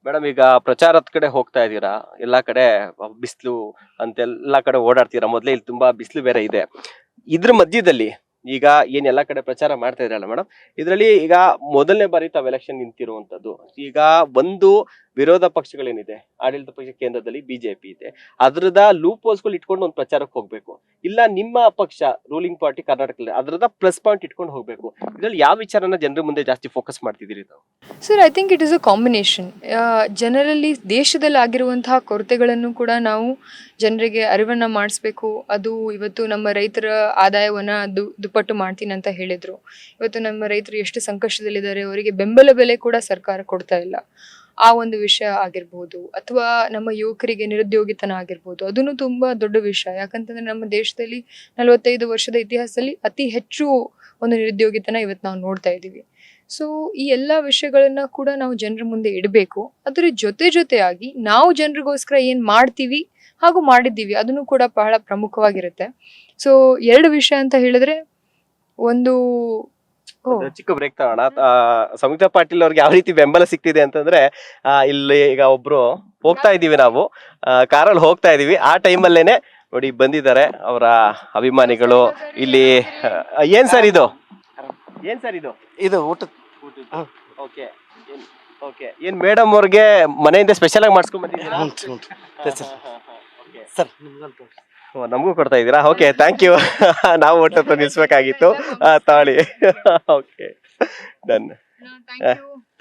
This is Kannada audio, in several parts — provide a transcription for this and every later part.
ಮೇಡಮ್ ಈಗ ಪ್ರಚಾರದ ಕಡೆ ಹೋಗ್ತಾ ಇದ್ದೀರಾ, ಎಲ್ಲಾ ಕಡೆ ಬಿಸಿಲು ಅಂತ ಎಲ್ಲಾ ಕಡೆ ಓಡಾಡ್ತೀರಾ. ಮೊದ್ಲೇ ಇಲ್ಲಿ ತುಂಬಾ ಬಿಸಿಲು ಬೇರೆ ಇದೆ. ಇದ್ರ ಮಧ್ಯದಲ್ಲಿ ಈಗ ಏನ್ ಎಲ್ಲಾ ಕಡೆ ಪ್ರಚಾರ ಮಾಡ್ತಾ ಇದ್ರಲ್ಲ ಮೇಡಮ್, ಇದ್ರಲ್ಲಿ ಈಗ ಮೊದಲನೇ ಬಾರಿ ತಾವ್ ಎಲೆಕ್ಷನ್ ನಿಂತಿರುವಂತದ್ದು. ಈಗ ಒಂದು ವಿರೋಧ ಪಕ್ಷಗಳೇನಿದೆ, ಆಡಳಿತ ಪಕ್ಷ ಕೇಂದ್ರದಲ್ಲಿ ಬಿಜೆಪಿ ಇದೆ, ಅದ್ರದ ಲೂಪ್ ಹೋಲ್ಸ್ಗಳು ಇಟ್ಕೊಂಡು ಒಂದು ಪ್ರಚಾರಕ್ಕೆ ಹೋಗ್ಬೇಕು, ಇಲ್ಲ ನಿಮ್ಮ ಪಕ್ಷ ರೂಲಿಂಗ್ ಪಾರ್ಟಿ ಕರ್ನಾಟಕದಲ್ಲಿ ಅದ್ರದ ಪ್ಲಸ್ ಪಾಯಿಂಟ್ ಇಟ್ಕೊಂಡು ಹೋಗ್ಬೇಕು. ಇದ್ರಲ್ಲಿ ಯಾವ ವಿಚಾರನ ಜನರ ಮುಂದೆ ಜಾಸ್ತಿ ಫೋಕಸ್ ಮಾಡ್ತಿದ್ದೀರಿ ತಾವು? Sir, I think it is a combination. ಜನರಲ್ಲಿ ದೇಶದಲ್ಲಿ ಆಗಿರುವಂತಹ ಕೊರತೆಗಳನ್ನು ಕೂಡ ನಾವು ಜನರಿಗೆ ಅರಿವನ್ನು ಮಾಡಿಸ್ಬೇಕು. ಅದು ಇವತ್ತು ನಮ್ಮ ರೈತರ ಆದಾಯವನ್ನು ದುಪ್ಪಟ್ಟು ಮಾಡ್ತೀನಿ ಅಂತ ಹೇಳಿದರು. ಇವತ್ತು ನಮ್ಮ ರೈತರು ಎಷ್ಟು ಸಂಕಷ್ಟದಲ್ಲಿದ್ದಾರೆ, ಅವರಿಗೆ ಬೆಂಬಲ ಬೆಲೆ ಕೂಡ ಸರ್ಕಾರ ಕೊಡ್ತಾ ಇಲ್ಲ. ಆ ಒಂದು ವಿಷಯ ಆಗಿರ್ಬೋದು, ಅಥವಾ ನಮ್ಮ ಯುವಕರಿಗೆ ನಿರುದ್ಯೋಗಿತನ ಆಗಿರ್ಬೋದು, ಅದನ್ನು ತುಂಬ ದೊಡ್ಡ ವಿಷಯ. ಯಾಕಂತಂದರೆ ನಮ್ಮ ದೇಶದಲ್ಲಿ 45 ವರ್ಷದ ಇತಿಹಾಸದಲ್ಲಿ ಅತಿ ಹೆಚ್ಚು ಒಂದು ನಿರುದ್ಯೋಗಿತನ ಇವತ್ತು ನಾವು ನೋಡ್ತಾ ಇದ್ದೀವಿ. ಸೊ ಈ ಎಲ್ಲ ವಿಷಯಗಳನ್ನ ಕೂಡ ನಾವು ಜನರ ಮುಂದೆ ಇಡಬೇಕು. ಅದರ ಜೊತೆಯಾಗಿ ನಾವು ಜನರಿಗೋಸ್ಕರ ಏನು ಮಾಡ್ತೀವಿ ಹಾಗೂ ಮಾಡಿದ್ದೀವಿ ಅದನ್ನು ಕೂಡ ಬಹಳ ಪ್ರಮುಖವಾಗಿರುತ್ತೆ. ಸೊ 2 ವಿಷಯ ಅಂತ ಹೇಳಿದ್ರೆ, ಒಂದು ಚಿಕ್ಕ ಬ್ರೇಕ್ ತಗೋಣ. ಸಂಯುಕ್ತ ಪಾಟೀಲ್ ಅವ್ರಿಗೆ ಯಾವ ರೀತಿ ಬೆಂಬಲ ಸಿಗ್ತಿದೆ ಅಂತಂದ್ರೆ, ಇಲ್ಲಿ ಈಗ ಒಬ್ರು ಹೋಗ್ತಾ ಇದೀವಿ ನಾವು, ಕಾರಲ್ಲಿ ಹೋಗ್ತಾ ಇದೀವಿ. ಆ ಟೈಮಲ್ಲೇನೆ ನೋಡಿ ಬಂದಿದ್ದಾರೆ ಅವರ ಅಭಿಮಾನಿಗಳು ಇಲ್ಲಿ. ಏನ್ ಸರ್ ಇದು? ಏನ್ ಸರ್ ಇದು? ಇದು ಊಟ. Okay okay. ಏನ್ ಮೇಡಮ್ ಅವ್ರಿಗೆ ಮನೆಯಿಂದ ಸ್ಪೆಷಲ್ ಆಗಿ ಮಾಡಿಸ್ಕೊಂಡ್ ಬಂದಿದ್ದೀರಾ? ಸರ್ ನಮಗೂ ಕೊಡ್ತಾ ಇದ್ದೀರಾ? Okay, thank you. ನಾವು ಒಟ್ಟು ನಿಲ್ಸ್ಬೇಕಾಗಿತ್ತು. ತಾಳಿ. Okay, done.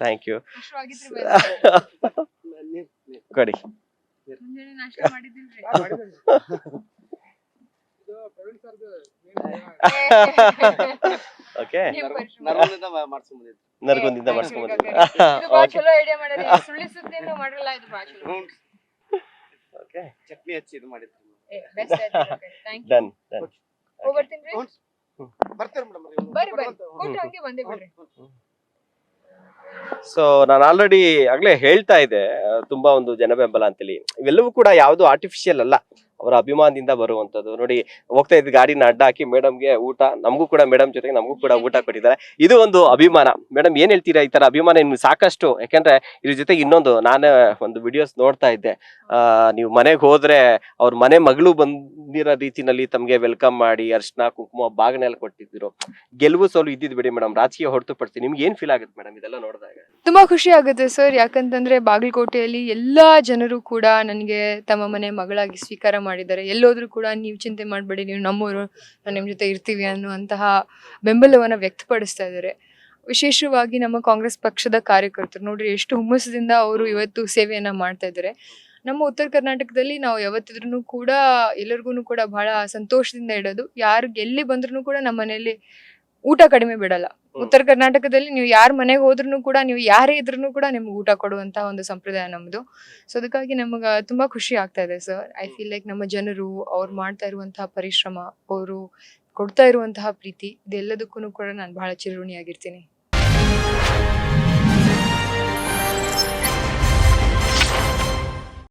Thank you. ಕೊಡಿ. ಓಕೆ, ನರಗುಂದಿಂದ ಮಾಡಿಸ್ಕೊಂಡ್ ಬಂದಿದ್ದೀರಾ? ಓಕೆ, ಚಟ್ನಿ ಹಚ್ಚಿ ಇದು ಮಾಡಿದ್ರು. ಡನ್. ಸೊ ನಾನು ಆಲ್ರೆಡಿ ಆಗ್ಲೇ ಹೇಳ್ತಾ ಇದ್ದೆ, ತುಂಬಾ ಒಂದು ಜನ ಬೆಂಬಲ ಅಂತೇಳಿ. ಇವೆಲ್ಲವೂ ಕೂಡ ಯಾವ್ದು ಆರ್ಟಿಫಿಷಿಯಲ್ ಅಲ್ಲ, ಅವರ ಅಭಿಮಾನದಿಂದ ಬರುವಂತದ್ದು. ನೋಡಿ, ಹೋಗ್ತಾ ಇದ್ದ ಗಾಡಿನ ಅಡ್ಡ ಹಾಕಿ ಮೇಡಮ್ಗೆ ಊಟ, ನಮಗೂ ಕೂಡ ಮೇಡಮ್ ಜೊತೆಗೆ ನಮಗೂ ಕೂಡ ಊಟ ಕೊಟ್ಟಿದ್ದಾರೆ. ಇದು ಒಂದು ಅಭಿಮಾನ. ಮೇಡಮ್ ಏನ್ ಹೇಳ್ತೀರಾ? ಈ ತರ ಅಭಿಮಾನ ನಿಮ್ಗೆ ಸಾಕಷ್ಟು, ಯಾಕಂದ್ರೆ ಇದ್ರ ಜೊತೆಗೆ ಇನ್ನೊಂದು, ನಾನೇ ಒಂದು ವಿಡಿಯೋಸ್ ನೋಡ್ತಾ ಇದ್ದೆ, ನೀವು ಮನೆಗೆ ಹೋದ್ರೆ ಅವ್ರ ಮನೆ ಮಗಳು ಬಂದಿರೋ ರೀತಿನಲ್ಲಿ ತಮ್ಗೆ ವೆಲ್ಕಮ್ ಮಾಡಿ ಅರ್ಶನ ಕುಂಕುಮ ಬಾಗನೆಲ್ಲ ಕೊಟ್ಟಿದ್ರು. ಗೆಲುವು ಸೋಲು ಇದ್ದಿದ್ ಬಿಡಿ ಮೇಡಮ್, ರಾಜಕೀಯ ಹೊರತುಪಡಿಸಿ ನಿಮ್ಗೆ ಏನ್ ಫೀಲ್ ಆಗುತ್ತೆ ಮೇಡಮ್ ಇದೆಲ್ಲ ನೋಡಿದಾಗ? ತುಂಬಾ ಖುಷಿ ಆಗುತ್ತೆ ಸರ್. ಯಾಕಂತಂದ್ರೆ ಬಾಗಲಕೋಟೆಯಲ್ಲಿ ಎಲ್ಲಾ ಜನರು ಕೂಡ ನನಗೆ ತಮ್ಮ ಮನೆ ಮಗಳಾಗಿ ಸ್ವೀಕಾರ ಮಾಡಿದ್ದಾರೆ. ಎಲ್ಲೋದ್ರೂ ಕೂಡ ನೀವು ಚಿಂತೆ ಮಾಡಬೇಡಿ, ನೀವು ನಮ್ಮವರು, ನಾನು ನಿಮ್ಮ ಜೊತೆ ಇರ್ತೀವಿ ಅನ್ನುವಂತಹ ಬೆಂಬಲವನ್ನು ವ್ಯಕ್ತಪಡಿಸ್ತಾ ಇದ್ದಾರೆ. ವಿಶೇಷವಾಗಿ ನಮ್ಮ ಕಾಂಗ್ರೆಸ್ ಪಕ್ಷದ ಕಾರ್ಯಕರ್ತರು ನೋಡ್ರಿ ಎಷ್ಟು ಹುಮ್ಮಸ್ಸಿಂದ ಅವರು ಇವತ್ತು ಸೇವೆಯನ್ನ ಮಾಡ್ತಾ ಇದ್ದಾರೆ. ನಮ್ಮ ಉತ್ತರ ಕರ್ನಾಟಕದಲ್ಲಿ ನಾವು ಯಾವತ್ತಿದ್ರೂ ಕೂಡ ಎಲ್ಲರಿಗೂ ಕೂಡ ಬಹಳ ಸಂತೋಷದಿಂದ ಇಡೋದು. ಯಾರು ಎಲ್ಲಿ ಬಂದ್ರೂ ಕೂಡ ನಮ್ಮ ಮನೆಯಲ್ಲಿ ಊಟ ಕಡಿಮೆ ಬಿಡಲ್ಲ. ಉತ್ತರ ಕರ್ನಾಟಕದಲ್ಲಿ ನೀವು ಯಾರ ಮನೆಗೆ ಹೋದ್ರೂ ಕೂಡ, ನೀವು ಯಾರೇ ಇದ್ರೂ ಕೂಡ ನಿಮ್ಗೆ ಊಟ ಕೊಡುವಂತ ಒಂದು ಸಂಪ್ರದಾಯ ನಮ್ದು. ಸೊ ಅದಕ್ಕಾಗಿ ನಮ್ಗೆ ತುಂಬಾ ಖುಷಿ ಆಗ್ತಾ ಇದೆ ಸರ್. ಐ ಫೀಲ್ ಲೈಕ್ ನಮ್ಮ ಜನರು ಅವ್ರು ಮಾಡ್ತಾ ಇರುವಂತಹ ಪರಿಶ್ರಮ, ಅವರು ಕೊಡ್ತಾ ಇರುವಂತಹ ಪ್ರೀತಿ, ಇದೆಲ್ಲದಕ್ಕೂ ಕೂಡ ನಾನು ಬಹಳ ಚಿರಋಣಿಯಾಗಿರ್ತೀನಿ.